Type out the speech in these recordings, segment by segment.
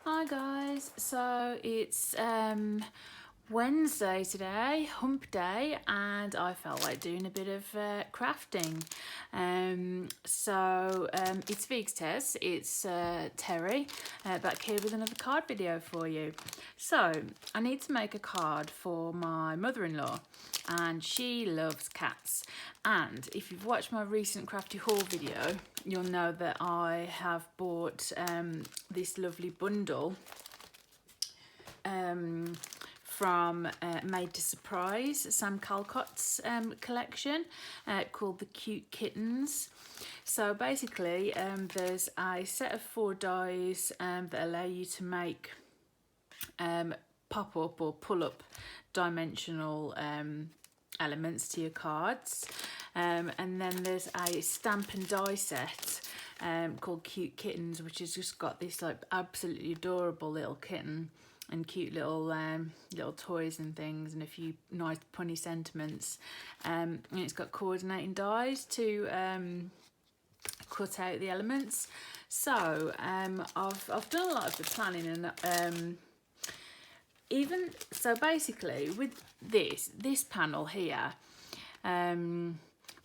Hi guys, so it's Wednesday today, hump day, and I felt like doing a bit of crafting. It's Vig's Tez, it's Terry, back here with another card video for you. So I need to make a card for my mother-in-law, and she loves cats. And if you've watched my recent crafty haul video, you'll know that I have bought this lovely bundle from Made to Surprise, Sam Calcott's collection, called the Cute Kittens. So basically there's a set of 4 dies that allow you to make pop-up or pull-up dimensional elements to your cards, and then there's a stamp and die set called Cute Kittens, which has just got this like absolutely adorable little kitten and cute little toys and things and a few nice punny sentiments, and it's got coordinating dies to cut out the elements. So I've done a lot of the planning, and even so basically with this panel here,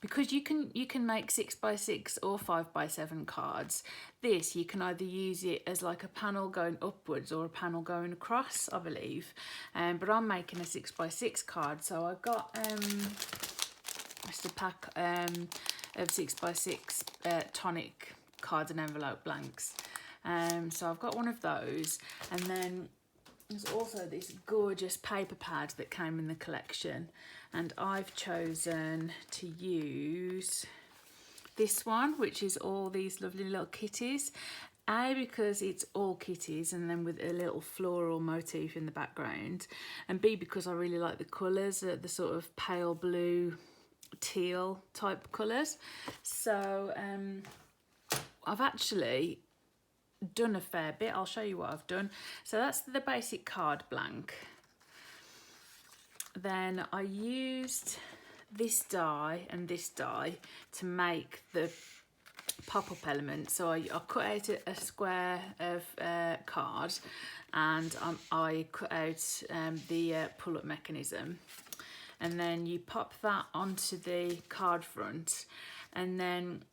because you can make 6x6 or 5x7 cards. This, you can either use it as like a panel going upwards or a panel going across, I believe. But I'm making a 6x6 card, so I've got just a pack of 6x6 Tonic cards and envelope blanks. So I've got one of those, and then there's also this gorgeous paper pad that came in the collection, and I've chosen to use this one, which is all these lovely little kitties. A, because it's all kitties and then with a little floral motif in the background, and B, because I really like the colours, the sort of pale blue teal type colours. So I've actually done a fair bit. I'll show you what I've done. So that's the basic card blank. Then I used this die and this die to make the pop-up element. So I cut out a square of card, and I cut out the pull-up mechanism, and then you pop that onto the card front, and then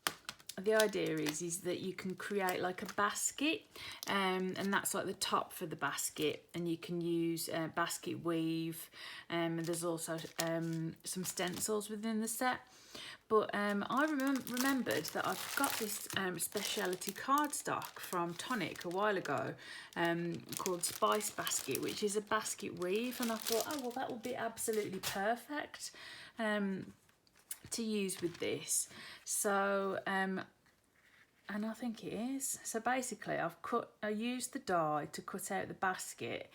the idea is that you can create like a basket, and that's like the top for the basket, and you can use basket weave, and there's also some stencils within the set. But I remembered that I've got this speciality cardstock from Tonic a while ago, called Spice Basket, which is a basket weave, and I thought, oh well, that will be absolutely perfect to use with this. So and I think it is. So basically I used the die to cut out the basket,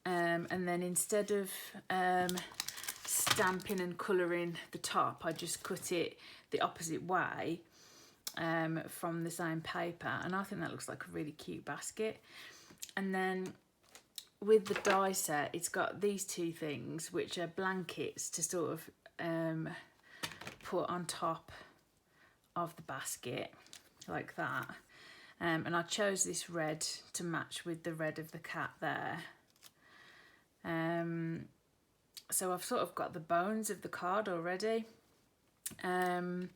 and then instead of stamping and colouring the top, I just cut it the opposite way from the same paper, and I think that looks like a really cute basket. And then with the die set, it's got these 2 things, which are blankets to sort of put on top of the basket like that, and I chose this red to match with the red of the cat there. So I've sort of got the bones of the card already, and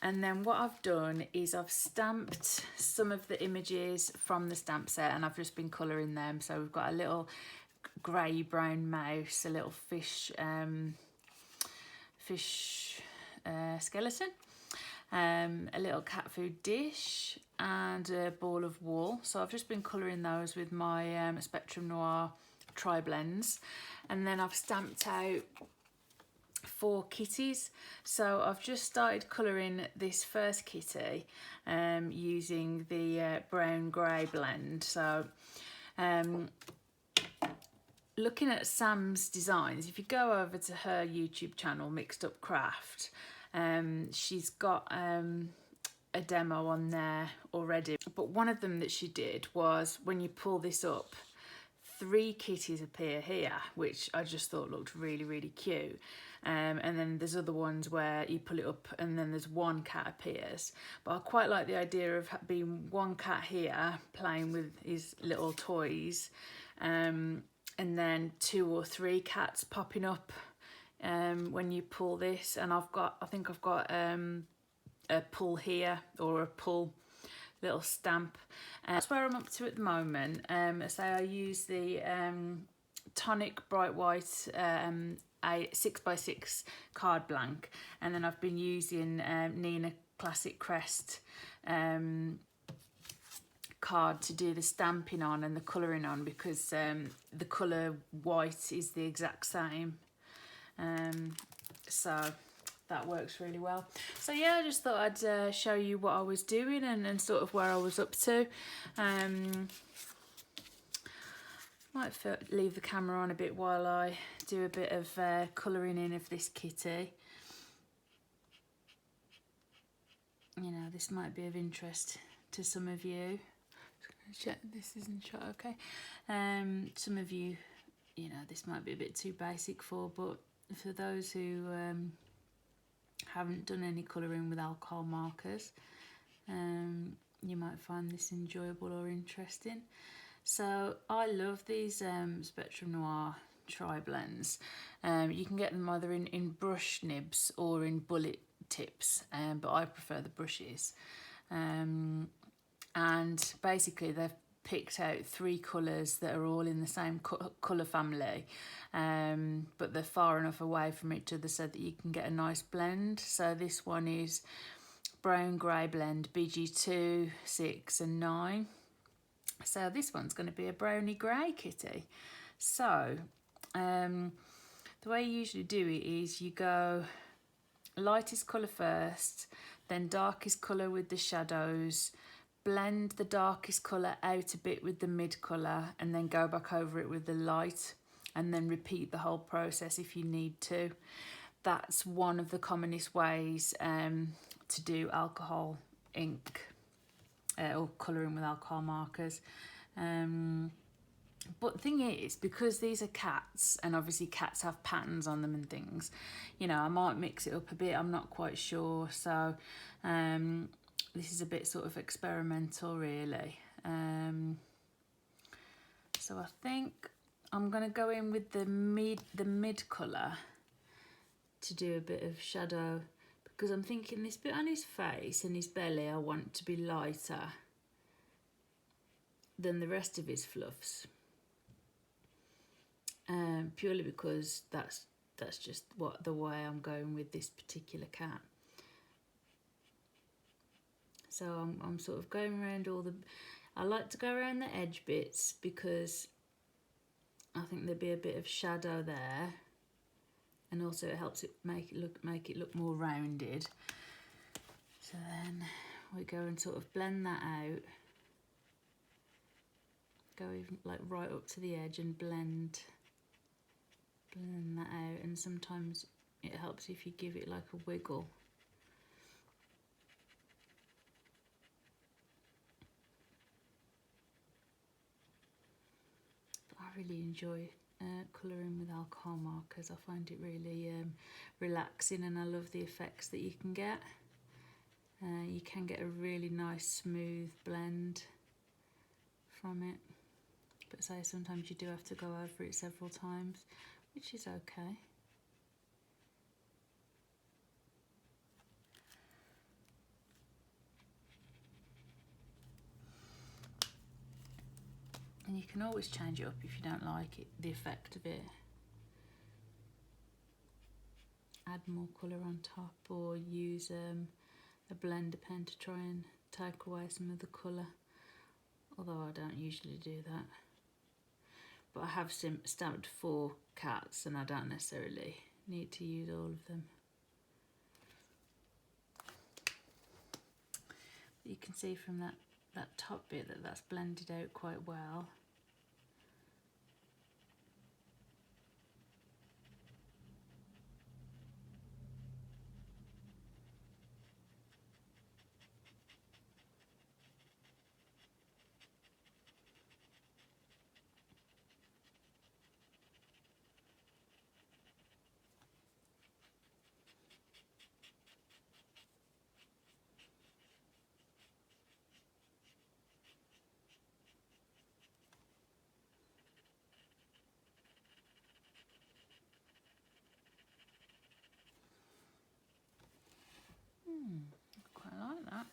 then what I've done is I've stamped some of the images from the stamp set, and I've just been colouring them. So we've got a little grey brown mouse, a little fish skeleton, a little cat food dish, and a ball of wool. So I've just been colouring those with my Spectrum Noir Tri-blends, and then I've stamped out 4 kitties. So I've just started colouring this first kitty using the brown grey blend. So looking at Sam's designs, if you go over to her YouTube channel, Mixed Up Craft, she's got a demo on there already. But one of them that she did was when you pull this up 3 kitties appear here, which I just thought looked really, really cute. And then there's other ones where you pull it up and then there's 1 cat appears. But I quite like the idea of being 1 cat here playing with his little toys, and then 2 or 3 cats popping up when you pull this. And I think I've got a pull here, or a pull little stamp. That's where I'm up to at the moment. So I use the Tonic Bright White a 6x6 card blank, and then I've been using Nina Classic Crest card to do the stamping on and the colouring on, because the colour white is the exact same. So that works really well. So yeah, I just thought I'd show you what I was doing and sort of where I was up to. Might leave the camera on a bit while I do a bit of colouring in of this kitty. You know, this might be of interest to some of you. Just gonna check this isn't shot okay. Some of you, you know, this might be a bit too basic for, but for those who haven't done any colouring with alcohol markers, you might find this enjoyable or interesting. So I love these Spectrum Noir Tri-blends. You can get them either in brush nibs or in bullet tips, but I prefer the brushes. And basically they've picked out 3 colours that are all in the same colour family, but they're far enough away from each other so that you can get a nice blend. So this one is Brown Grey Blend BG2, 6 and 9. So this one's going to be a browny grey kitty. So the way you usually do it is you go lightest colour first, then darkest colour with the shadows, blend the darkest colour out a bit with the mid colour, and then go back over it with the light, and then repeat the whole process if you need to. That's one of the commonest ways to do alcohol ink or colouring with alcohol markers. But the thing is, because these are cats, and obviously cats have patterns on them and things, you know, I might mix it up a bit, I'm not quite sure. So this is a bit sort of experimental really. So I think I'm going to go in with the mid colour to do a bit of shadow, because I'm thinking this bit on his face and his belly I want to be lighter than the rest of his fluffs, purely because that's just the way I'm going with this particular cat. So I'm sort of going around I like to go around the edge bits, because I think there'd be a bit of shadow there, and also it helps it make it look more rounded. So then we go and sort of blend that out, go even like right up to the edge and blend that out. And sometimes it helps if you give it like a wiggle. But I really enjoy colouring with alcohol markers. I find it really relaxing, and I love the effects that you can get. You can get a really nice smooth blend from it, but say sometimes you do have to go over it several times, which is okay. And you can always change it up if you don't like it, the effect of it. Add more colour on top, or use a blender pen to try and take away some of the colour, although I don't usually do that. But I have stamped 4 cats and I don't necessarily need to use all of them. But you can see from that top bit that's blended out quite well. Quite like that.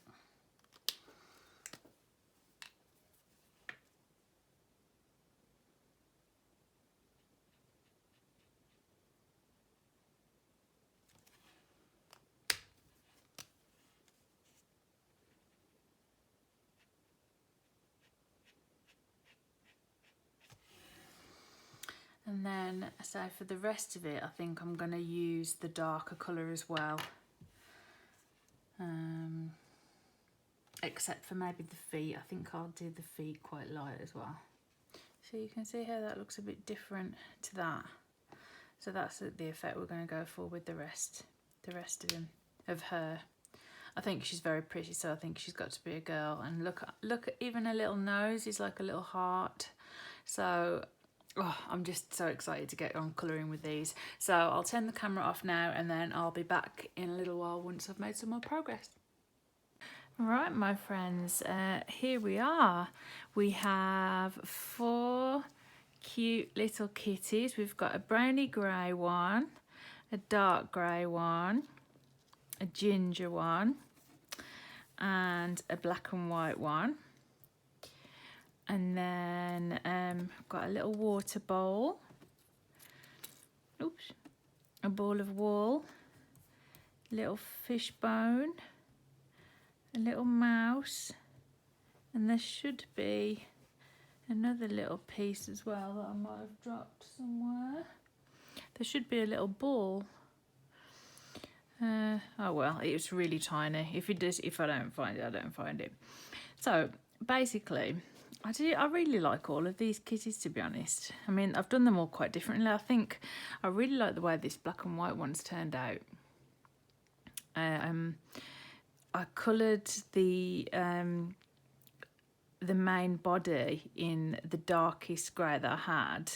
And then, so for the rest of it, I think I'm going to use the darker colour as well. Except for maybe the feet. I think I'll do the feet quite light as well. So you can see how that looks a bit different to that. So that's the effect we're going to go for with the rest of him, of her. I think she's very pretty, so I think she's got to be a girl. And look at even her little nose is like a little heart. So oh, I'm just so excited to get on colouring with these. So I'll turn the camera off now, and then I'll be back in a little while once I've made some more progress. Right, my friends, here we are. We have 4 cute little kitties. We've got a browny grey one, a dark grey one, a ginger one, and a black and white one. And then I've got a little water bowl, oops, a ball of wool, little fish bone, a little mouse, and there should be another little piece as well that I might have dropped somewhere. There should be a little ball. Oh well, it's really tiny. If I don't find it, I don't find it. So basically, I really like all of these kitties, to be honest. I mean, I've done them all quite differently. I think I really like the way this black and white one's turned out. I coloured the main body in the darkest grey that I had,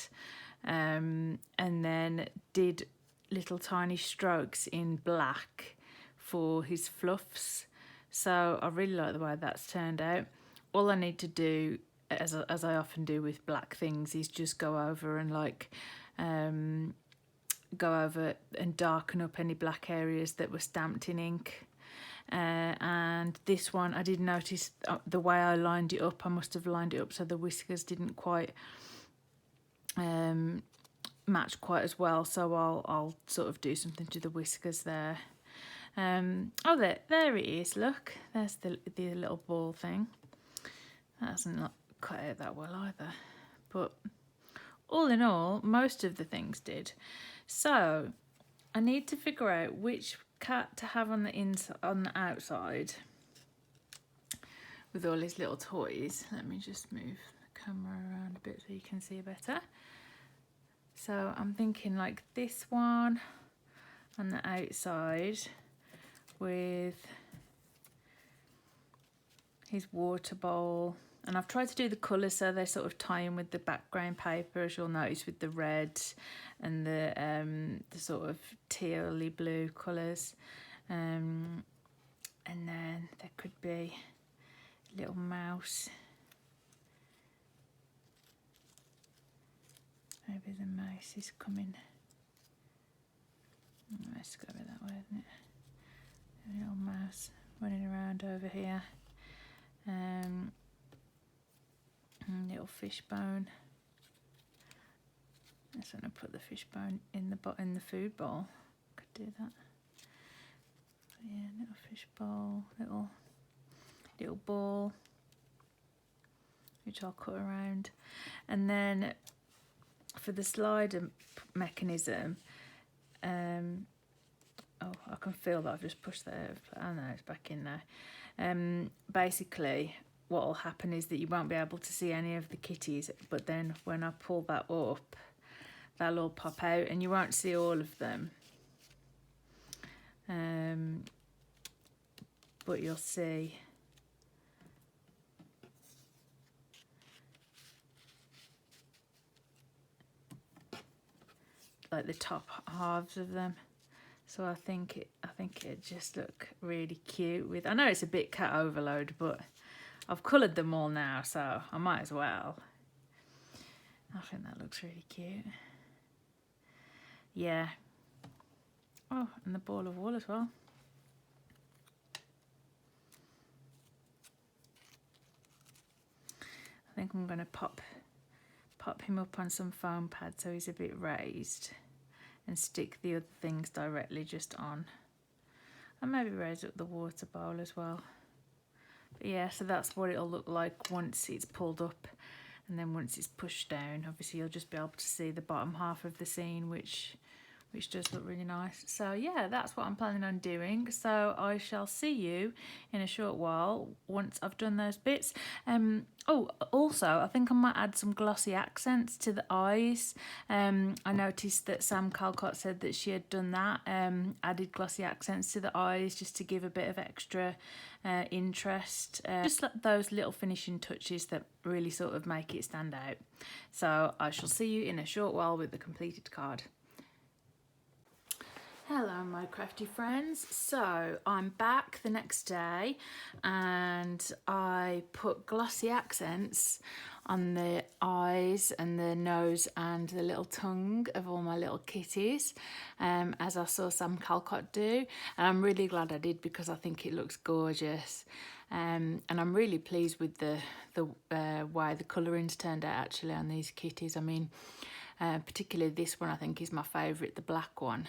and then did little tiny strokes in black for his fluffs. So I really like the way that's turned out. All I need to do, as I often do with black things, is just go over and darken up any black areas that were stamped in ink. And this one, I did notice the way I lined it up, I must have lined it up so the whiskers didn't quite match quite as well, so I'll sort of do something to the whiskers there. Oh, there it is, look, there's the little ball thing. That hasn't not cut out that well either, but all in all, most of the things did. So I need to figure out which cat to have on the inside, on the outside, with all his little toys. Let me just move the camera around a bit so you can see better. So I'm thinking like this one on the outside with his water bowl. And I've tried to do the colours so they sort of tie in with the background paper, as you'll notice, with the red and the sort of tealy blue colours. And then there could be a little mouse. Maybe the mouse is coming. It's got to be that way, isn't it? A little mouse running around over here. Little fish bone. I'm just going to put the fish bone in the food bowl. Could do that. Yeah, little fish bowl, little ball, which I'll cut around, and then for the slider mechanism, oh, I can feel that I've just pushed that out. Oh no, it's back in now. Basically, what will happen is that you won't be able to see any of the kitties, but then when I pull that up, they'll all pop out and you won't see all of them. But you'll see like the top halves of them. So I think it just look really cute. With, I know it's a bit cat overload, but I've coloured them all now, so I might as well. I think that looks really cute. Yeah. Oh, and the ball of wool as well. think I'm going to pop him up on some foam pads so he's a bit raised, and stick the other things directly just on, and maybe raise up the water bowl as well. But yeah, so that's what it'll look like once it's pulled up, and then once it's pushed down, obviously you'll just be able to see the bottom half of the scene, which does look really nice. So yeah, that's what I'm planning on doing. So I shall see you in a short while once I've done those bits. Oh, also, I think I might add some glossy accents to the eyes. I noticed that Sam Calcott said that she had done that, added glossy accents to the eyes just to give a bit of extra interest. Just like those little finishing touches that really sort of make it stand out. So I shall see you in a short while with the completed card. Hello my crafty friends, so I'm back the next day and I put glossy accents on the eyes and the nose and the little tongue of all my little kitties, as I saw Sam Calcott do, and I'm really glad I did because I think it looks gorgeous, and I'm really pleased with the way the colouring's turned out actually on these kitties. I mean, particularly this one I think is my favourite, the black one.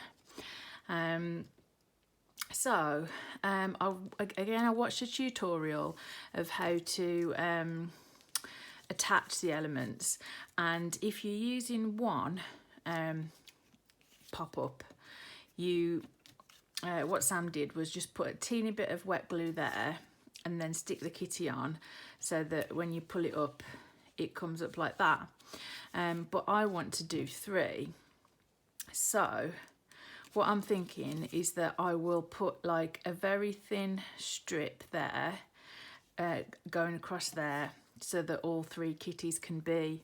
I watched a tutorial of how to attach the elements, and if you're using one pop-up, what Sam did was just put a teeny bit of wet glue there and then stick the kitty on so that when you pull it up it comes up like that, but I want to do 3, so what I'm thinking is that I will put like a very thin strip there, going across there, so that all 3 kitties can be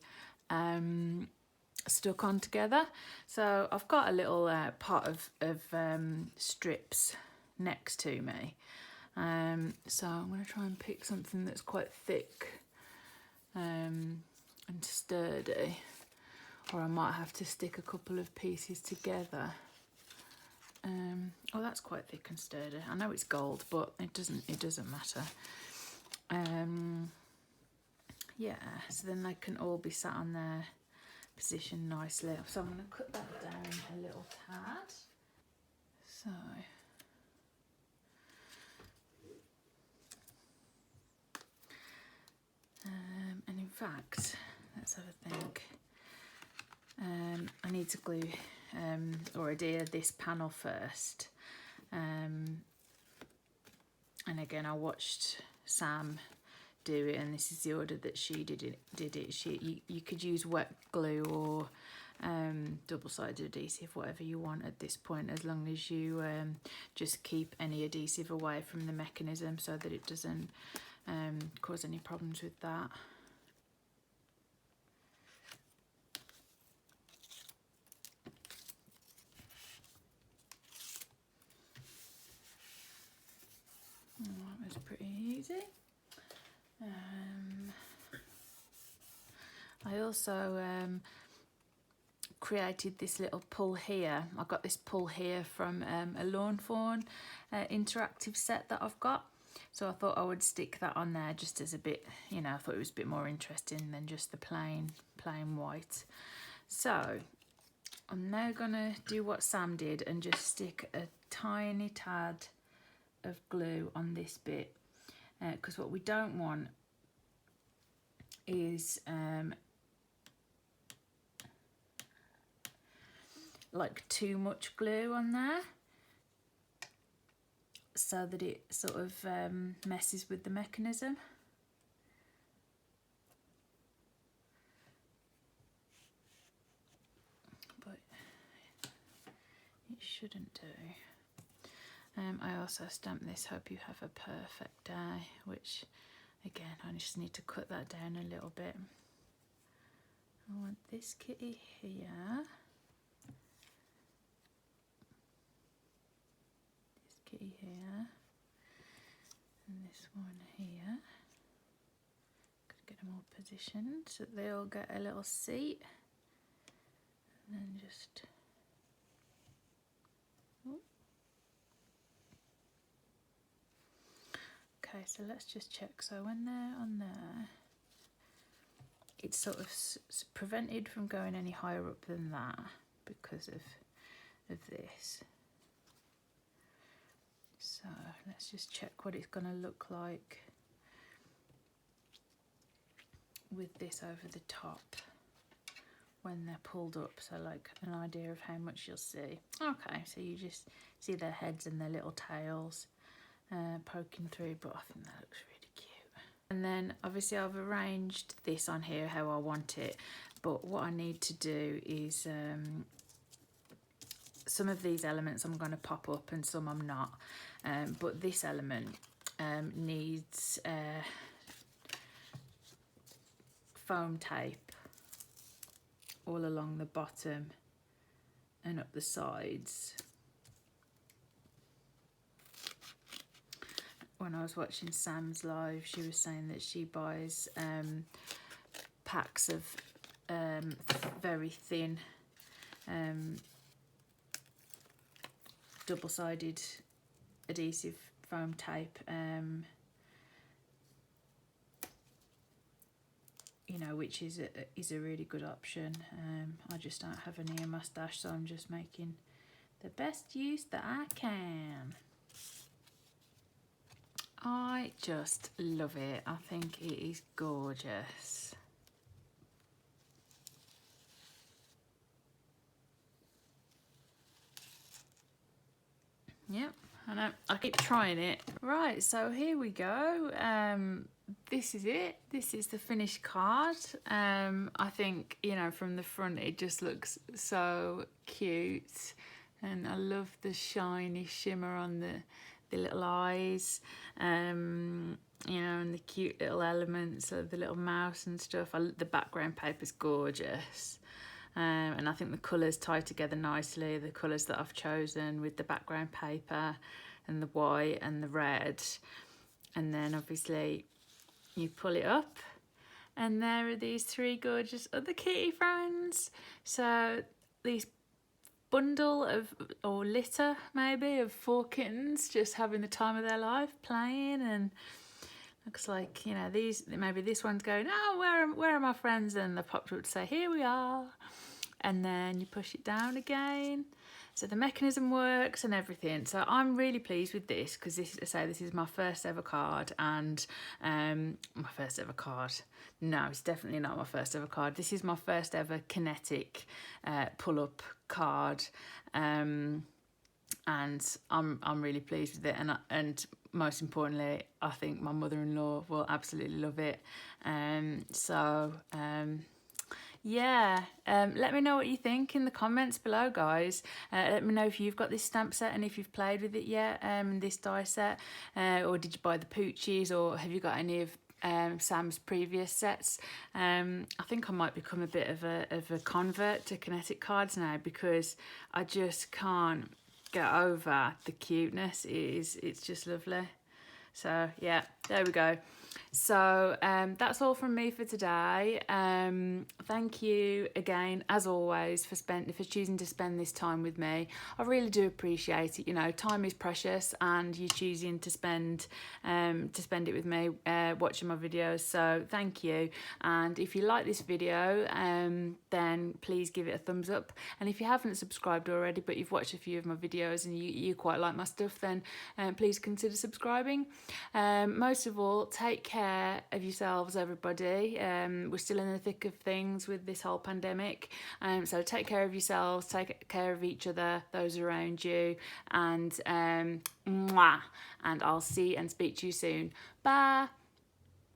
stuck on together. So I've got a little pot of strips next to me. So I'm going to try and pick something that's quite thick and sturdy, or I might have to stick a couple of pieces together. Oh, that's quite thick and sturdy. I know it's gold, but it doesn't matter. Yeah, so then they can all be sat on their position nicely. So I'm going to cut that down a little tad. So, and in fact, let's have a think. I need to glue or adhere this panel first, and again I watched Sam do it, and this is the order that she did it. You could use wet glue or double-sided adhesive, whatever you want at this point, as long as you just keep any adhesive away from the mechanism so that it doesn't cause any problems with that. That was pretty easy. I also created this little pull here. I got this pull here from a Lawn Fawn interactive set that I've got. So I thought I would stick that on there just as a bit, I thought it was a bit more interesting than just the plain white. So I'm now gonna do what Sam did and just stick a tiny tad of glue on this bit, because what we don't want is like too much glue on there, so that it sort of messes with the mechanism. But it shouldn't do. I also stamped this, hope you have a perfect day, which again I just need to cut that down a little bit. I want this kitty here, this kitty here, and this one here. Gotta get them all positioned so that they all get a little seat, and then just okay, so let's just check. So when they're on there, it's sort of prevented from going any higher up than that because of this. So let's just check what it's going to look like with this over the top when they're pulled up, so like an idea of how much you'll see. Okay, so you just see their heads and their little tails poking through, but I think that looks really cute. And then obviously I've arranged this on here how I want it, but what I need to do is some of these elements I'm going to pop up and some I'm not, but this element needs foam tape all along the bottom and up the sides. When I was watching Sam's live, she was saying that she buys packs of very thin double-sided adhesive foam tape, you know, which is a really good option. I just don't have any in my stash, so I'm just making the best use that I can. I just love it. I think it is gorgeous. Yep, I know. I keep trying it. Right, so here we go. This is it. This is the finished card. I think, you know, from the front it just looks so cute, and I love the shiny shimmer on the little eyes, you know, and the cute little elements of the little mouse and stuff. The background paper's gorgeous. And I think the colours tie together nicely, the colours that I've chosen with the background paper and the white and the red. And then obviously you pull it up and there are these three gorgeous other kitty friends. So these bundle of, or litter maybe, of 4 kittens just having the time of their life playing, and looks like, you know, these, maybe this one's going, oh, where are my friends? And they popped up to say, here we are. And then you push it down again. So the mechanism works and everything. So I'm really pleased with this because this is my first ever card, and my first ever card. No, it's definitely not my first ever card. This is my first ever kinetic pull-up card, and I'm really pleased with it. And most importantly, I think my mother-in-law will absolutely love it. Yeah, let me know what you think in the comments below, guys. Let me know if you've got this stamp set and if you've played with it yet, this die set, or did you buy the poochies, or have you got any of Sam's previous sets? I think I might become a bit of a convert to kinetic cards now, because I just can't get over the cuteness. It's just lovely. So yeah, there we go. So that's all from me for today. Thank you again, as always, for choosing to spend this time with me. I really do appreciate it. You know, time is precious, and you choosing to spend it with me, watching my videos. So thank you. And if you like this video, then please give it a thumbs up. And if you haven't subscribed already, but you've watched a few of my videos and you quite like my stuff, then please consider subscribing. Most of all, take care of yourselves, everybody. We're still in the thick of things with this whole pandemic, so take care of yourselves, take care of each other, those around you, and mwah, and I'll see and speak to you soon. Bye.